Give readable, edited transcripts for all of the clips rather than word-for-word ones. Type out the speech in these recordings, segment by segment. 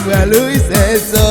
balui seso.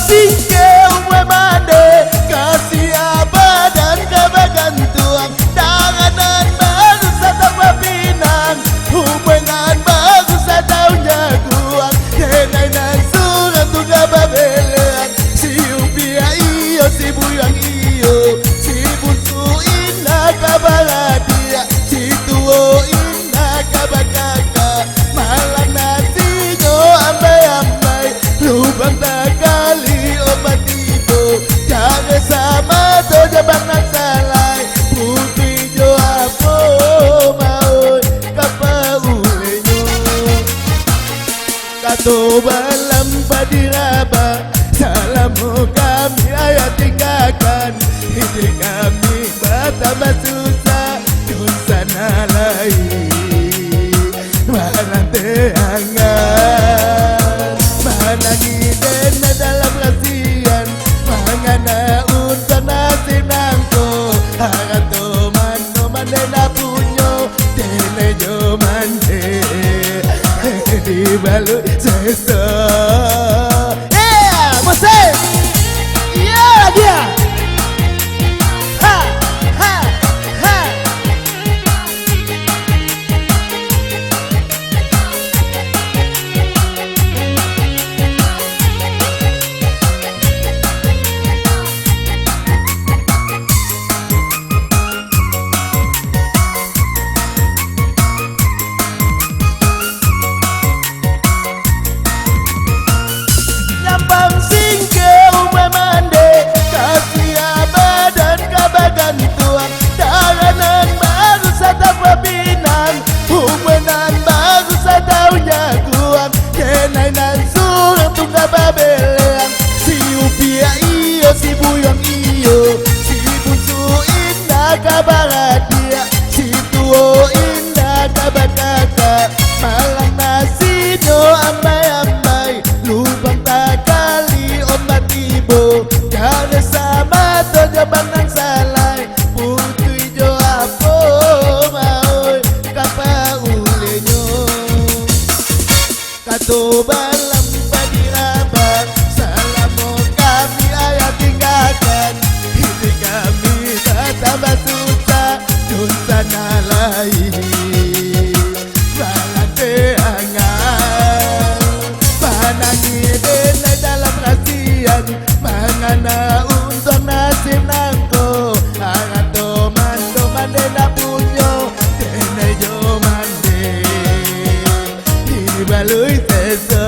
Singke umwe mande kasih abad dan kebagantuan danganan baru satapa pinang hubungan baru satau jaguan kenai nan surat tuga babelean si upia iyo si buyang iyo si busu inna kabaradia si tuo inna kabakaka malang nasi jo ambai-ambai lubang takali sama toja bangan salai putri jo apo maun kapa ulenyo kato balam padiraba salamu kami ayat tinggalkan hidup kami betambah susah dosa nalai marante angan managi dena dalam rasian mangana unta nasib nangko harato mano mande na punyo tele jo mande di balu seso. Mose iya dia ha ha ha. Singke umwe mande kasih abad dan kebagantuan danganan baru satapa pinang hubungan baru satau jaguan kenai nan surang tungga babelean si upia iyo si buyang iyo si busu indah kabaradia si tuo indah kabakaka malang nasi jo ambai-ambai lubang takali ombak ibu kada sama toja banang salai putri jo apo maui kapa ulenyo kato balam padiraba salamu kami ayat tinggalkan hidup kami betambah susah dosa nalai balante angan panangi dena dalam rasian mangana untuk nasib nangko harato mando mande na punyo tene jo mande di balui seso.